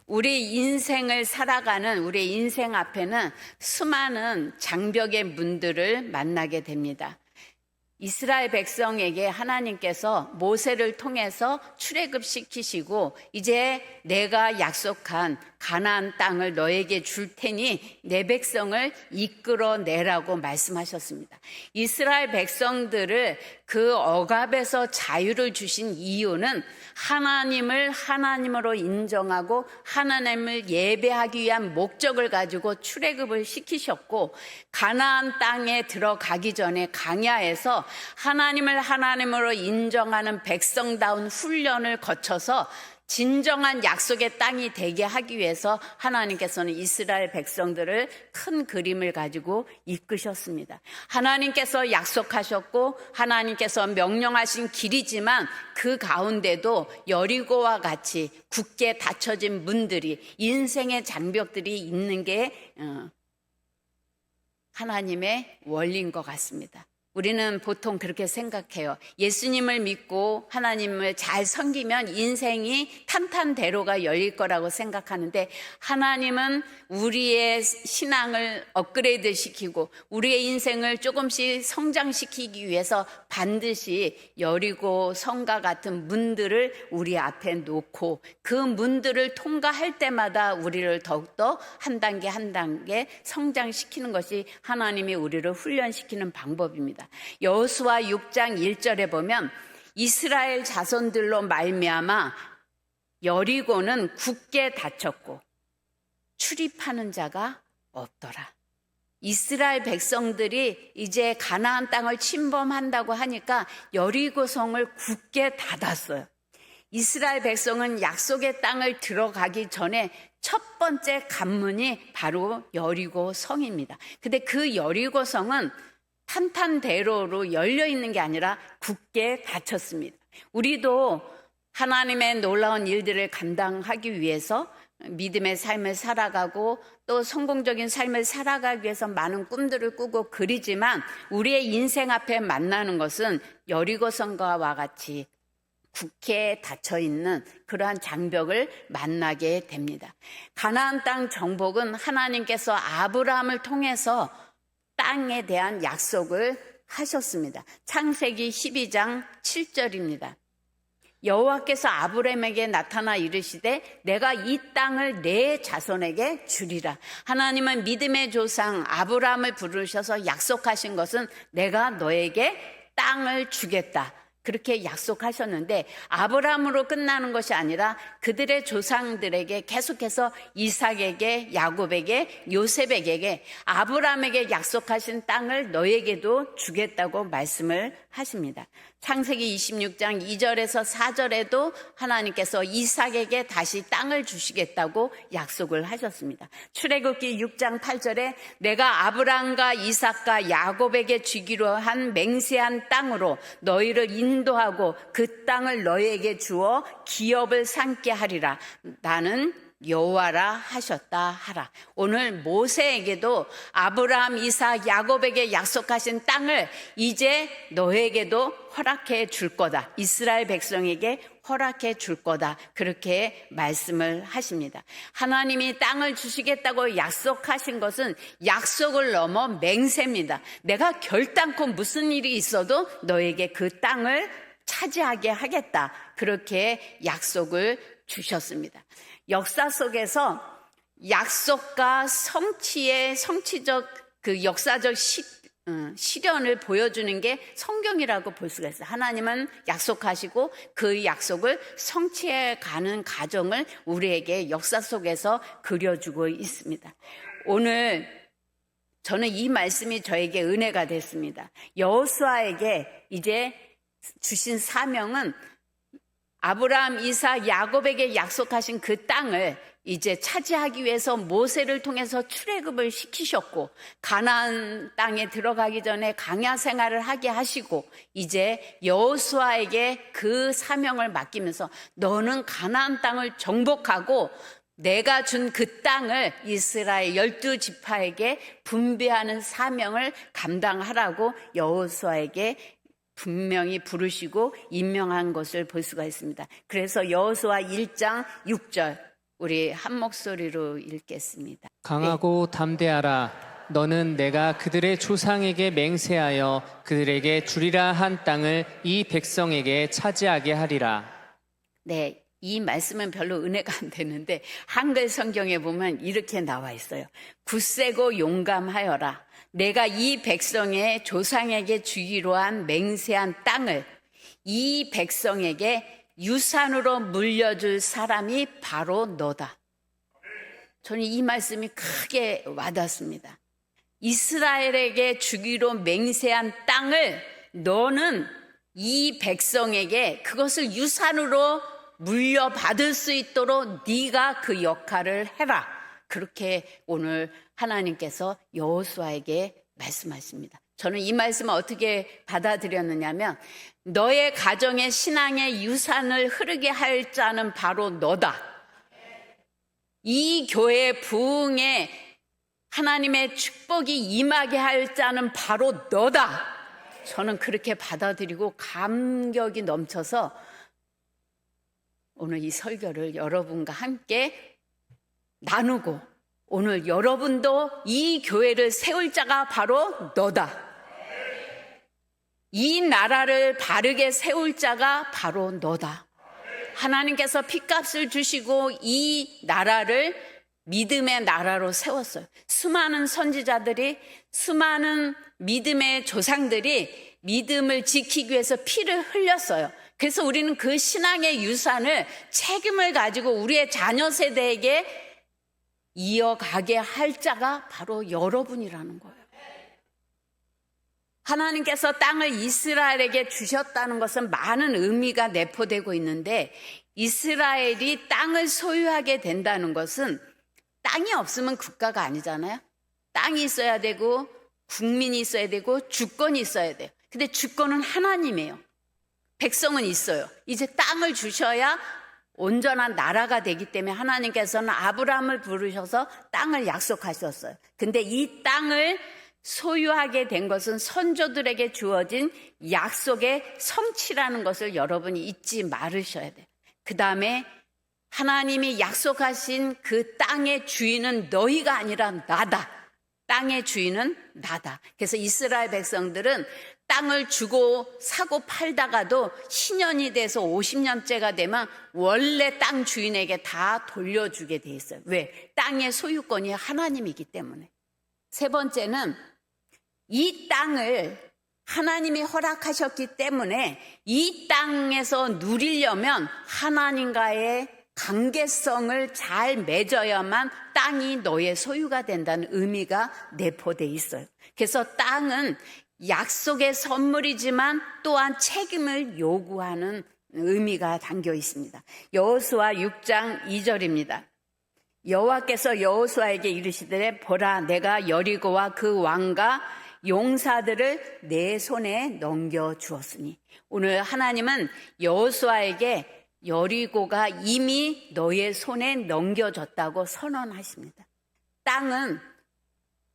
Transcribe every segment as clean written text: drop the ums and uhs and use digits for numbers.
우리 인생을 살아가는 우리 인생 앞에는 수많은 장벽의 문들을 만나게 됩니다. 이스라엘 백성에게 하나님께서 모세를 통해서 출애굽시키시고 이제 내가 약속한 가나안 땅을 너에게 줄 테니 내 백성을 이끌어내라고 말씀하셨습니다. 이스라엘 백성들을 그 억압에서 자유를 주신 이유는 하나님을 하나님으로 인정하고 하나님을 예배하기 위한 목적을 가지고 출애굽을 시키셨고, 가나안 땅에 들어가기 전에 광야에서 하나님을 하나님으로 인정하는 백성다운 훈련을 거쳐서 진정한 약속의 땅이 되게 하기 위해서 하나님께서는 이스라엘 백성들을 큰 그림을 가지고 이끄셨습니다. 하나님께서 약속하셨고 하나님께서 명령하신 길이지만 그 가운데도 여리고와 같이 굳게 닫혀진 문들이, 인생의 장벽들이 있는 게 하나님의 원리인 것 같습니다. 우리는 보통 그렇게 생각해요. 예수님을 믿고 하나님을 잘 섬기면 인생이 탄탄대로가 열릴 거라고 생각하는데, 하나님은 우리의 신앙을 업그레이드 시키고 우리의 인생을 조금씩 성장시키기 위해서 반드시 여리고 성과 같은 문들을 우리 앞에 놓고 그 문들을 통과할 때마다 우리를 더욱더 한 단계 한 단계 성장시키는 것이 하나님이 우리를 훈련시키는 방법입니다. 여호수아 6장 1절에 보면 이스라엘 자손들로 말미암아 여리고는 굳게 닫혔고 출입하는 자가 없더라. 이스라엘 백성들이 이제 가나안 땅을 침범한다고 하니까 여리고성을 굳게 닫았어요. 이스라엘 백성은 약속의 땅을 들어가기 전에 첫 번째 관문이 바로 여리고성입니다. 근데 그 여리고성은 탄탄대로로 열려 있는 게 아니라 굳게 닫혔습니다. 우리도 하나님의 놀라운 일들을 감당하기 위해서 믿음의 삶을 살아가고 또 성공적인 삶을 살아가기 위해서 많은 꿈들을 꾸고 그리지만 우리의 인생 앞에 만나는 것은 여리고성과 같이 굳게 닫혀있는 그러한 장벽을 만나게 됩니다. 가나안 땅 정복은 하나님께서 아브라함을 통해서 땅에 대한 약속을 하셨습니다. 창세기 12장 7절입니다. 여호와께서 아브라함에게 나타나 이르시되 내가 이 땅을 내 자손에게 주리라. 하나님은 믿음의 조상 아브라함을 부르셔서 약속하신 것은 내가 너에게 땅을 주겠다, 그렇게 약속하셨는데, 아브라함으로 끝나는 것이 아니라 그들의 조상들에게 계속해서 이삭에게, 야곱에게, 요셉에게, 아브라함에게 약속하신 땅을 너에게도 주겠다고 말씀을 하십니다. 창세기 26장 2절에서 4절에도 하나님께서 이삭에게 다시 땅을 주시겠다고 약속을 하셨습니다. 출애굽기 6장 8절에 내가 아브라함과 이삭과 야곱에게 주기로 한 맹세한 땅으로 너희를 인도하고 그 땅을 너희에게 주어 기업을 삼게 하리라. 나는 여호와라 하셨다 하라. 오늘 모세에게도 아브라함, 이삭, 야곱에게 약속하신 땅을 이제 너에게도 허락해 줄 거다. 이스라엘 백성에게 허락해 줄 거다. 그렇게 말씀을 하십니다. 하나님이 땅을 주시겠다고 약속하신 것은 약속을 넘어 맹세입니다. 내가 결단코 무슨 일이 있어도 너에게 그 땅을 차지하게 하겠다. 그렇게 약속을 주셨습니다. 역사 속에서 약속과 성취의 성취적 그 역사적 실현을 보여주는 게 성경이라고 볼 수가 있어요. 하나님은 약속하시고 그 약속을 성취해 가는 과정을 우리에게 역사 속에서 그려주고 있습니다. 오늘 저는 이 말씀이 저에게 은혜가 됐습니다. 여호수아에게 이제 주신 사명은 아브라함, 이삭, 야곱에게 약속하신 그 땅을 이제 차지하기 위해서 모세를 통해서 출애굽을 시키셨고, 가나안 땅에 들어가기 전에 광야 생활을 하게 하시고, 이제 여호수아에게 그 사명을 맡기면서 너는 가나안 땅을 정복하고 내가 준 그 땅을 이스라엘 12지파에게 분배하는 사명을 감당하라고 여호수아에게 분명히 부르시고 임명한 것을 볼 수가 있습니다. 그래서 여호수아 1장 6절 우리 한 목소리로 읽겠습니다. 강하고 담대하라. 너는 내가 그들의 조상에게 맹세하여 그들에게 주리라 한 땅을 이 백성에게 차지하게 하리라. 네, 이 말씀은 별로 은혜가 안 되는데 한글 성경에 보면 이렇게 나와 있어요. 굳세고 용감하여라. 내가 이 백성의 조상에게 주기로 한 맹세한 땅을 이 백성에게 유산으로 물려줄 사람이 바로 너다. 저는 이 말씀이 크게 와닿습니다. 이스라엘에게 주기로 맹세한 땅을 너는 이 백성에게 그것을 유산으로 물려받을 수 있도록 네가 그 역할을 해라. 그렇게 오늘 하나님께서 여호수아에게 말씀하십니다. 저는 이 말씀을 어떻게 받아들였느냐면 너의 가정의 신앙의 유산을 흐르게 할 자는 바로 너다. 이 교회 부흥에 하나님의 축복이 임하게 할 자는 바로 너다. 저는 그렇게 받아들이고 감격이 넘쳐서 오늘 이 설교를 여러분과 함께 나누고 오늘 여러분도 이 교회를 세울 자가 바로 너다. 이 나라를 바르게 세울 자가 바로 너다. 하나님께서 핏값을 주시고 이 나라를 믿음의 나라로 세웠어요. 수많은 선지자들이, 수많은 믿음의 조상들이 믿음을 지키기 위해서 피를 흘렸어요. 그래서 우리는 그 신앙의 유산을 책임을 가지고 우리의 자녀 세대에게 이어가게 할 자가 바로 여러분이라는 거예요. 하나님께서 땅을 이스라엘에게 주셨다는 것은 많은 의미가 내포되고 있는데 이스라엘이 땅을 소유하게 된다는 것은 땅이 없으면 국가가 아니잖아요. 땅이 있어야 되고 국민이 있어야 되고 주권이 있어야 돼요. 근데 주권은 하나님이에요. 백성은 있어요. 이제 땅을 주셔야 온전한 나라가 되기 때문에 하나님께서는 아브라함을 부르셔서 땅을 약속하셨어요. 근데 이 땅을 소유하게 된 것은 선조들에게 주어진 약속의 성취라는 것을 여러분이 잊지 말으셔야 돼요. 그 다음에 하나님이 약속하신 그 땅의 주인은 너희가 아니라 나다. 땅의 주인은 나다. 그래서 이스라엘 백성들은 땅을 주고 사고 팔다가도 신년이 돼서 50년째가 되면 원래 땅 주인에게 다 돌려주게 돼 있어요. 왜? 땅의 소유권이 하나님이기 때문에. 세 번째는 이 땅을 하나님이 허락하셨기 때문에 이 땅에서 누리려면 하나님과의 관계성을 잘 맺어야만 땅이 너의 소유가 된다는 의미가 내포되어 있어요. 그래서 땅은 약속의 선물이지만 또한 책임을 요구하는 의미가 담겨 있습니다. 여호수아 6장 2절입니다. 여호와께서 여호수아에게 이르시되 보라 내가 여리고와 그 왕과 용사들을 내 손에 넘겨주었으니. 오늘 하나님은 여호수아에게 여리고가 이미 너의 손에 넘겨졌다고 선언하십니다. 땅은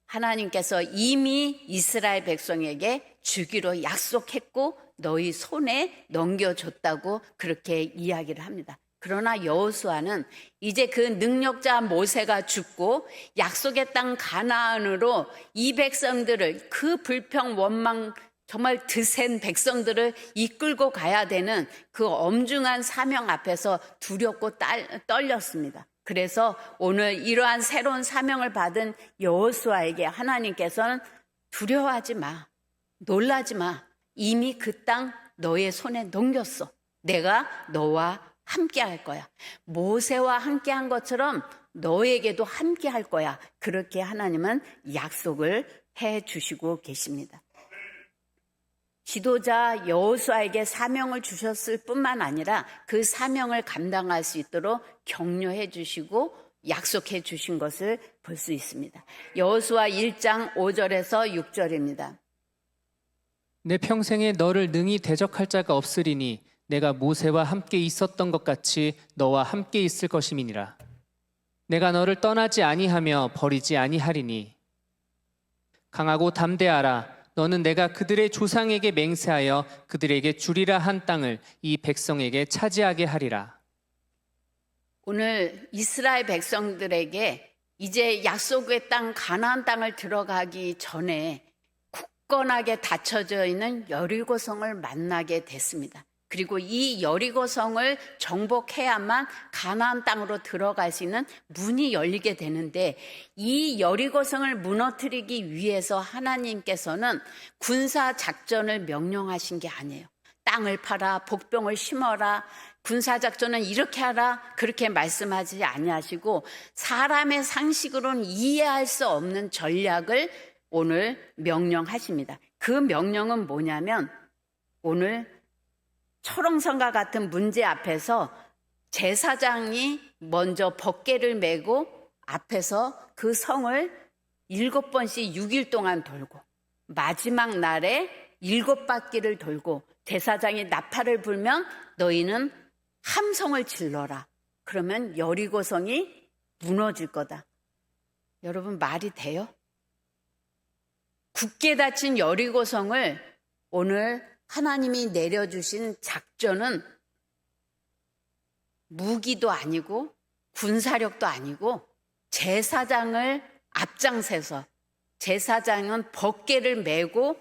하나님께서 이미 이스라엘 백성에게 주기로 약속했고 너희 손에 넘겨줬다고 그렇게 이야기를 합니다. 그러나 여호수아는 이제 그 능력자 모세가 죽고 약속의 땅 가나안으로 이 백성들을 그 불평 원망 정말 드센 백성들을 이끌고 가야 되는 그 엄중한 사명 앞에서 두렵고 떨렸습니다. 그래서 오늘 이러한 새로운 사명을 받은 여호수아에게 하나님께서는 두려워하지 마, 놀라지 마. 이미 그 땅 너의 손에 넘겼어. 내가 너와 함께 할 거야. 모세와 함께 한 것처럼 너에게도 함께 할 거야. 그렇게 하나님은 약속을 해 주시고 계십니다. 지도자 여호수아에게 사명을 주셨을 뿐만 아니라 그 사명을 감당할 수 있도록 격려해 주시고 약속해 주신 것을 볼 수 있습니다. 여호수아 1장 5절에서 6절입니다. 내 평생에 너를 능히 대적할 자가 없으리니 내가 모세와 함께 있었던 것 같이 너와 함께 있을 것임이니라. 내가 너를 떠나지 아니하며 버리지 아니하리니 강하고 담대하라. 너는 내가 그들의 조상에게 맹세하여 그들에게 주리라 한 땅을 이 백성에게 차지하게 하리라. 오늘 이스라엘 백성들에게 이제 약속의 땅 가나안 땅을 들어가기 전에 굳건하게 닫혀져 있는 여리고성을 만나게 됐습니다. 그리고 이 여리고성을 정복해야만 가나안 땅으로 들어갈 수 있는 문이 열리게 되는데, 이 여리고성을 무너뜨리기 위해서 하나님께서는 군사 작전을 명령하신 게 아니에요. 땅을 팔아, 복병을 심어라, 군사작전은 이렇게 하라, 그렇게 말씀하지 아니하시고 사람의 상식으로는 이해할 수 없는 전략을 오늘 명령하십니다. 그 명령은 뭐냐면, 오늘 초롱성과 같은 문제 앞에서 제사장이 먼저 법궤를 메고 앞에서 그 성을 7번씩 6일 동안 돌고, 마지막 날에 7바퀴를 돌고 제사장이 나팔을 불면 너희는 함성을 질러라. 그러면 여리고성이 무너질 거다. 여러분, 말이 돼요? 굳게 닫힌 여리고성을 오늘 하나님이 내려주신 작전은 무기도 아니고 군사력도 아니고 제사장을 앞장서서, 제사장은 법궤를 메고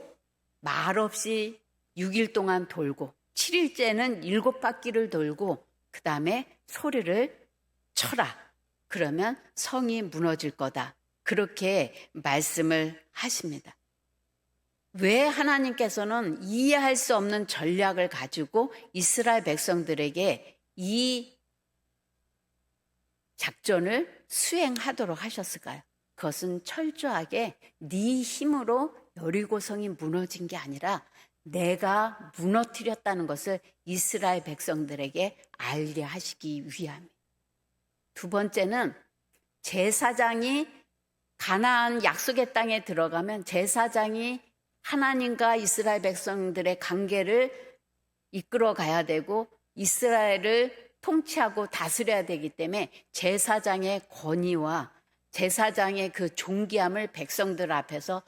말없이 6일 동안 돌고 7일째는 7바퀴를 돌고 그 다음에 소리를 쳐라. 그러면 성이 무너질 거다. 그렇게 말씀을 하십니다. 왜 하나님께서는 이해할 수 없는 전략을 가지고 이스라엘 백성들에게 이 작전을 수행하도록 하셨을까요? 그것은 철저하게 네 힘으로 여리고성이 무너진 게 아니라 내가 무너뜨렸다는 것을 이스라엘 백성들에게 알게 하시기 위함입니다. 두 번째는 제사장이 가나안 약속의 땅에 들어가면 제사장이 하나님과 이스라엘 백성들의 관계를 이끌어 가야 되고 이스라엘을 통치하고 다스려야 되기 때문에 제사장의 권위와 제사장의 그 존귀함을 백성들 앞에서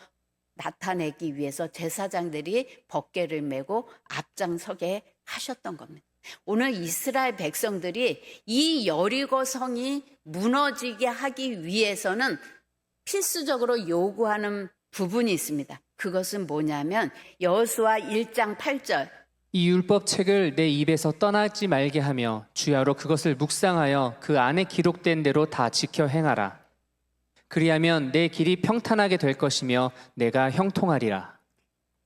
나타내기 위해서 제사장들이 법궤를 메고 앞장서게 하셨던 겁니다. 오늘 이스라엘 백성들이 이 여리고성이 무너지게 하기 위해서는 필수적으로 요구하는 부분이 있습니다. 그것은 뭐냐면 여호수아 1장 8절, 이 율법책을 내 입에서 떠나지 말게 하며 주야로 그것을 묵상하여 그 안에 기록된 대로 다 지켜 행하라. 그리하면 내 길이 평탄하게 될 것이며 내가 형통하리라.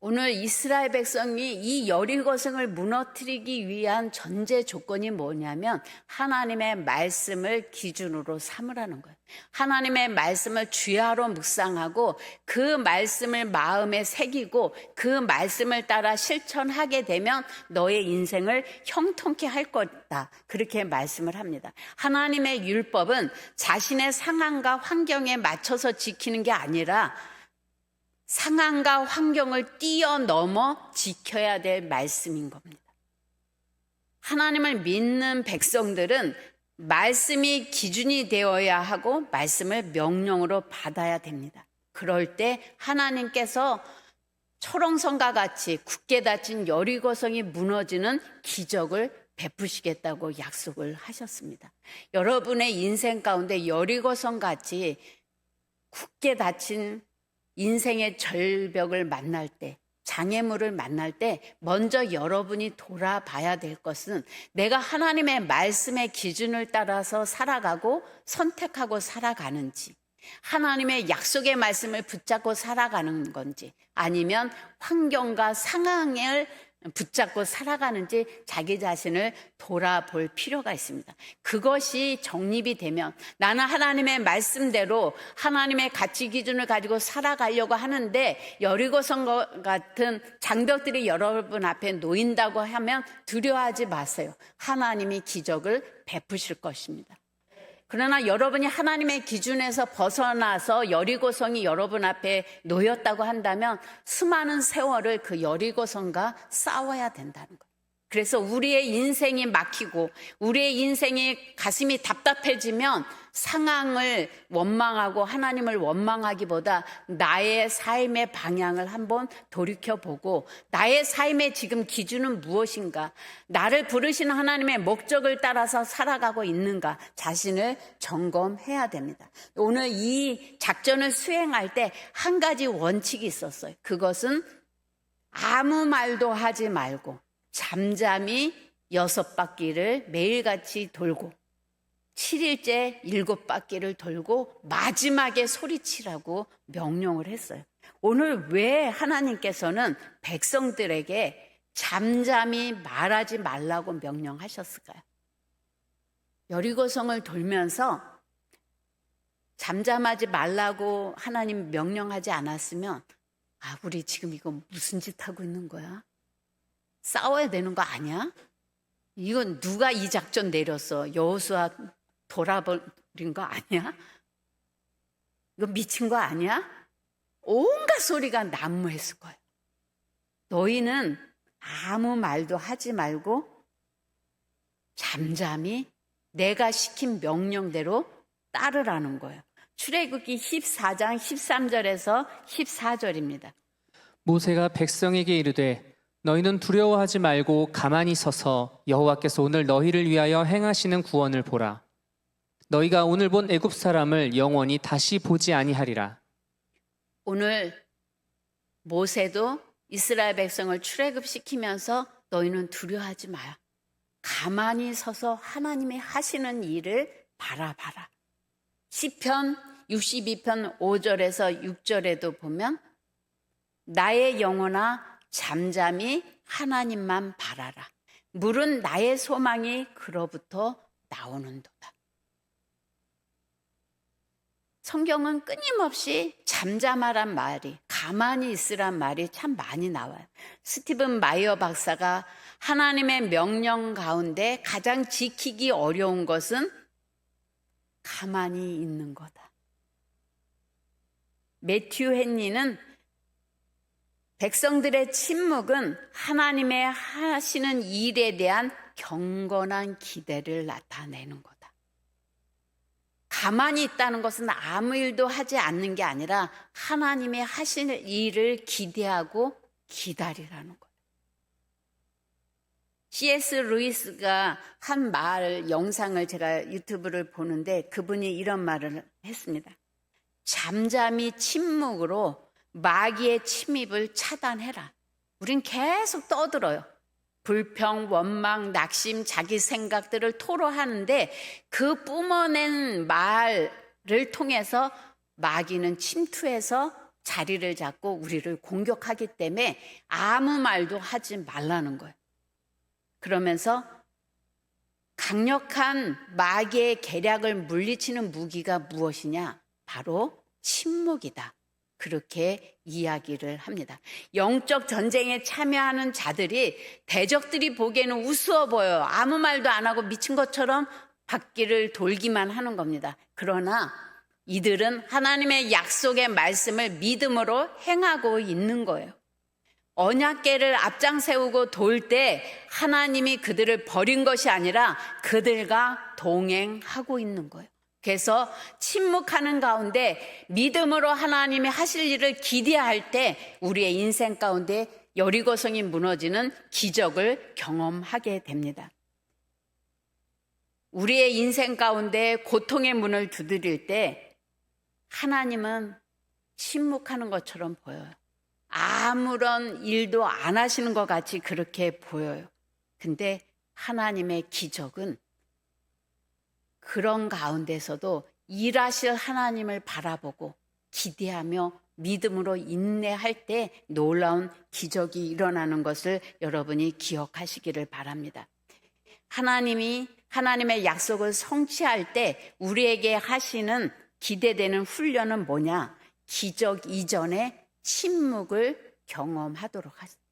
오늘 이스라엘 백성이 이 여리고성을 무너뜨리기 위한 전제 조건이 뭐냐면 하나님의 말씀을 기준으로 삼으라는 거예요. 하나님의 말씀을 주야로 묵상하고 그 말씀을 마음에 새기고 그 말씀을 따라 실천하게 되면 너의 인생을 형통케 할 거다. 그렇게 말씀을 합니다. 하나님의 율법은 자신의 상황과 환경에 맞춰서 지키는 게 아니라 상황과 환경을 뛰어넘어 지켜야 될 말씀인 겁니다. 하나님을 믿는 백성들은 말씀이 기준이 되어야 하고 말씀을 명령으로 받아야 됩니다. 그럴 때 하나님께서 초롱성과 같이 굳게 닫힌 여리고성이 무너지는 기적을 베푸시겠다고 약속을 하셨습니다. 여러분의 인생 가운데 여리고성 같이 굳게 닫힌 인생의 절벽을 만날 때, 장애물을 만날 때 먼저 여러분이 돌아봐야 될 것은 내가 하나님의 말씀의 기준을 따라서 살아가고 선택하고 살아가는지, 하나님의 약속의 말씀을 붙잡고 살아가는 건지, 아니면 환경과 상황을 붙잡고 살아가는지 자기 자신을 돌아볼 필요가 있습니다. 그것이 정립이 되면 나는 하나님의 말씀대로 하나님의 가치 기준을 가지고 살아가려고 하는데 여리고성 같은 장벽들이 여러분 앞에 놓인다고 하면 두려워하지 마세요. 하나님이 기적을 베푸실 것입니다. 그러나 여러분이 하나님의 기준에서 벗어나서 여리고성이 여러분 앞에 놓였다고 한다면 수많은 세월을 그 여리고성과 싸워야 된다는 거예요. 그래서 우리의 인생이 막히고 우리의 인생이 가슴이 답답해지면 상황을 원망하고 하나님을 원망하기보다 나의 삶의 방향을 한번 돌이켜보고 나의 삶의 지금 기준은 무엇인가, 나를 부르신 하나님의 목적을 따라서 살아가고 있는가 자신을 점검해야 됩니다. 오늘 이 작전을 수행할 때 한 가지 원칙이 있었어요. 그것은 아무 말도 하지 말고 잠잠히 6바퀴를 매일같이 돌고 7일째 7바퀴를 돌고 마지막에 소리치라고 명령을 했어요. 오늘 왜 하나님께서는 백성들에게 잠잠히 말하지 말라고 명령하셨을까요? 여리고성을 돌면서 잠잠하지 말라고 하나님 명령하지 않았으면 우리 지금 이거 무슨 짓 하고 있는 거야? 싸워야 되는 거 아니야? 이건 누가 이 작전 내렸어? 여호수아 돌아버린 거 아니야? 이거 미친 거 아니야? 온갖 소리가 난무했을 거예요. 너희는 아무 말도 하지 말고 잠잠히 내가 시킨 명령대로 따르라는 거예요. 출애굽기 14장 13절에서 14절입니다. 모세가 백성에게 이르되 너희는 두려워하지 말고 가만히 서서 여호와께서 오늘 너희를 위하여 행하시는 구원을 보라. 너희가 오늘 본 애굽 사람을 영원히 다시 보지 아니하리라. 오늘 모세도 이스라엘 백성을 출애굽시키면서 너희는 두려워하지 마요. 가만히 서서 하나님이 하시는 일을 바라봐라. 시편 62편 5절에서 6절에도 보면 나의 영혼아 잠잠히 하나님만 바라라. 물은 나의 소망이 그로부터 나오는도다. 성경은 끊임없이 잠잠하란 말이, 가만히 있으란 말이 참 많이 나와요. 스티븐 마이어 박사가 하나님의 명령 가운데 가장 지키기 어려운 것은 가만히 있는 거다. 매튜 헨리는 백성들의 침묵은 하나님의 하시는 일에 대한 경건한 기대를 나타내는 거다. 가만히 있다는 것은 아무 일도 하지 않는 게 아니라 하나님의 하시는 일을 기대하고 기다리라는 거예요. C.S. 루이스가 한 말 영상을 제가 유튜브를 보는데 그분이 이런 말을 했습니다. 잠잠히 침묵으로 마귀의 침입을 차단해라. 우린 계속 떠들어요. 불평, 원망, 낙심, 자기 생각들을 토로하는데 그 뿜어낸 말을 통해서 마귀는 침투해서 자리를 잡고 우리를 공격하기 때문에 아무 말도 하지 말라는 거예요. 그러면서 강력한 마귀의 계략을 물리치는 무기가 무엇이냐? 바로 침묵이다. 그렇게 이야기를 합니다. 영적 전쟁에 참여하는 자들이 대적들이 보기에는 우스워 보여요. 아무 말도 안 하고 미친 것처럼 바퀴를 돌기만 하는 겁니다. 그러나 이들은 하나님의 약속의 말씀을 믿음으로 행하고 있는 거예요. 언약궤를 앞장 세우고 돌 때 하나님이 그들을 버린 것이 아니라 그들과 동행하고 있는 거예요. 그래서 침묵하는 가운데 믿음으로 하나님이 하실 일을 기대할 때 우리의 인생 가운데 여리고성이 무너지는 기적을 경험하게 됩니다. 우리의 인생 가운데 고통의 문을 두드릴 때 하나님은 침묵하는 것처럼 보여요. 아무런 일도 안 하시는 것 같이 그렇게 보여요. 근데 하나님의 기적은 그런 가운데서도 일하실 하나님을 바라보고 기대하며 믿음으로 인내할 때 놀라운 기적이 일어나는 것을 여러분이 기억하시기를 바랍니다. 하나님이 하나님의 약속을 성취할 때 우리에게 하시는 기대되는 훈련은 뭐냐? 기적 이전에 침묵을 경험하도록 하십니다.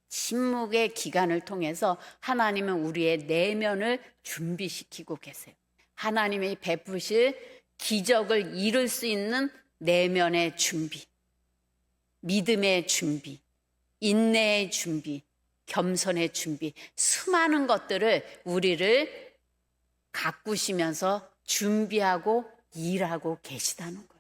침묵의 기간을 통해서 하나님은 우리의 내면을 준비시키고 계세요. 하나님이 베푸실 기적을 이룰 수 있는 내면의 준비, 믿음의 준비, 인내의 준비, 겸손의 준비, 수많은 것들을 우리를 가꾸시면서 준비하고 일하고 계시다는 거예요.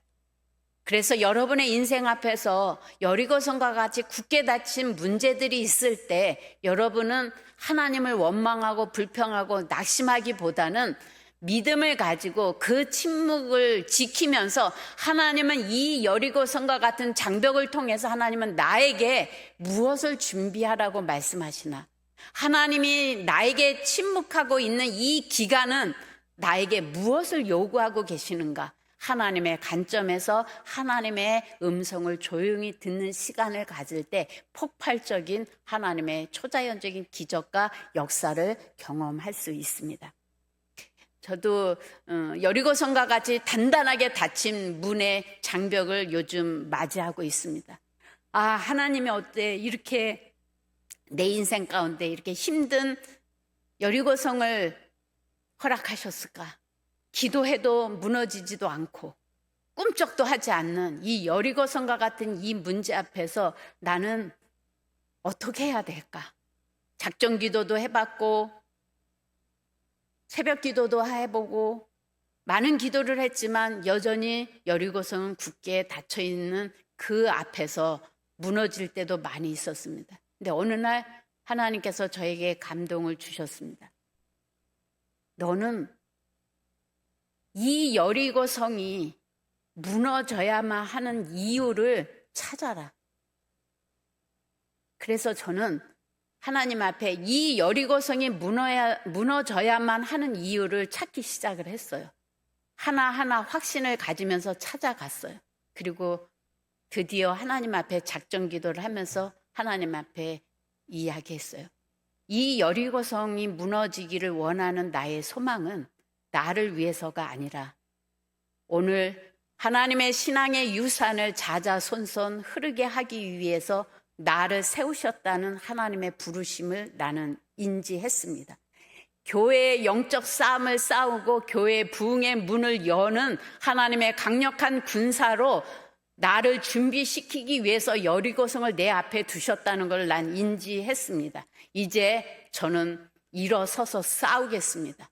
그래서 여러분의 인생 앞에서 여리고성과 같이 굳게 닫힌 문제들이 있을 때 여러분은 하나님을 원망하고 불평하고 낙심하기보다는 믿음을 가지고 그 침묵을 지키면서 하나님은 이 여리고성과 같은 장벽을 통해서 하나님은 나에게 무엇을 준비하라고 말씀하시나, 하나님이 나에게 침묵하고 있는 이 기간은 나에게 무엇을 요구하고 계시는가, 하나님의 관점에서 하나님의 음성을 조용히 듣는 시간을 가질 때 폭발적인 하나님의 초자연적인 기적과 역사를 경험할 수 있습니다. 저도 여리고성과 같이 단단하게 닫힌 문의 장벽을 요즘 맞이하고 있습니다. 아, 하나님이 어때 이렇게 내 인생 가운데 이렇게 힘든 여리고성을 허락하셨을까? 기도해도 무너지지도 않고 꿈쩍도 하지 않는 이 여리고성과 같은 이 문제 앞에서 나는 어떻게 해야 될까? 작정 기도도 해봤고 새벽 기도도 해보고 많은 기도를 했지만 여전히 여리고성은 굳게 닫혀있는 그 앞에서 무너질 때도 많이 있었습니다. 근데 어느 날 하나님께서 저에게 감동을 주셨습니다. 너는 이 여리고성이 무너져야만 하는 이유를 찾아라. 그래서 저는 하나님 앞에 이 여리고성이 무너져야만 하는 이유를 찾기 시작을 했어요. 하나하나 확신을 가지면서 찾아갔어요. 그리고 드디어 하나님 앞에 작정 기도를 하면서 하나님 앞에 이야기했어요. 이 여리고성이 무너지기를 원하는 나의 소망은 나를 위해서가 아니라 오늘 하나님의 신앙의 유산을 자자손손 흐르게 하기 위해서 나를 세우셨다는 하나님의 부르심을 나는 인지했습니다. 교회의 영적 싸움을 싸우고 교회의 부흥의 문을 여는 하나님의 강력한 군사로 나를 준비시키기 위해서 여리고성을 내 앞에 두셨다는 걸 난 인지했습니다. 이제 저는 일어서서 싸우겠습니다.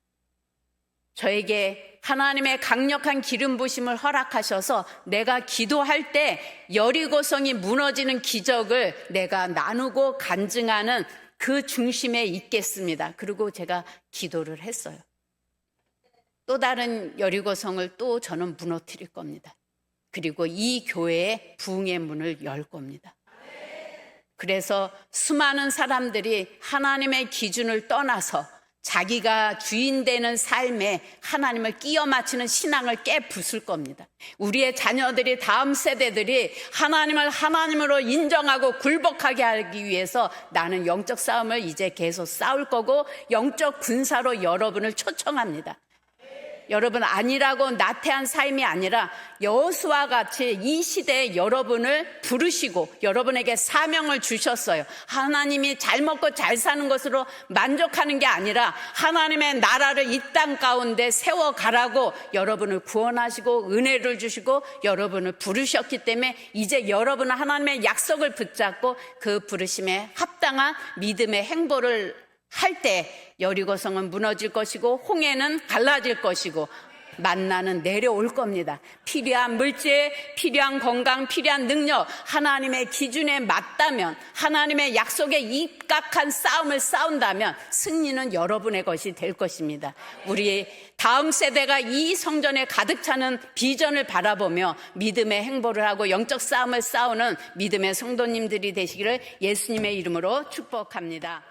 저에게 하나님의 강력한 기름 부심을 허락하셔서 내가 기도할 때 여리고성이 무너지는 기적을 내가 나누고 간증하는 그 중심에 있겠습니다. 그리고 제가 기도를 했어요. 또 다른 여리고성을 또 저는 무너뜨릴 겁니다. 그리고 이 교회에 부흥의 문을 열 겁니다. 그래서 수많은 사람들이 하나님의 기준을 떠나서 자기가 주인 되는 삶에 하나님을 끼워 맞추는 신앙을 깨부술 겁니다. 우리의 자녀들이, 다음 세대들이 하나님을 하나님으로 인정하고 굴복하게 하기 위해서 나는 영적 싸움을 이제 계속 싸울 거고 영적 군사로 여러분을 초청합니다. 여러분, 아니라고 나태한 삶이 아니라 여호수아와 같이 이 시대에 여러분을 부르시고 여러분에게 사명을 주셨어요. 하나님이 잘 먹고 잘 사는 것으로 만족하는 게 아니라 하나님의 나라를 이 땅 가운데 세워가라고 여러분을 구원하시고 은혜를 주시고 여러분을 부르셨기 때문에 이제 여러분은 하나님의 약속을 붙잡고 그 부르심에 합당한 믿음의 행보를 할 때 여리고성은 무너질 것이고 홍해는 갈라질 것이고 만나는 내려올 겁니다. 필요한 물질, 필요한 건강, 필요한 능력, 하나님의 기준에 맞다면, 하나님의 약속에 입각한 싸움을 싸운다면 승리는 여러분의 것이 될 것입니다. 우리 다음 세대가 이 성전에 가득 차는 비전을 바라보며 믿음의 행보를 하고 영적 싸움을 싸우는 믿음의 성도님들이 되시기를 예수님의 이름으로 축복합니다.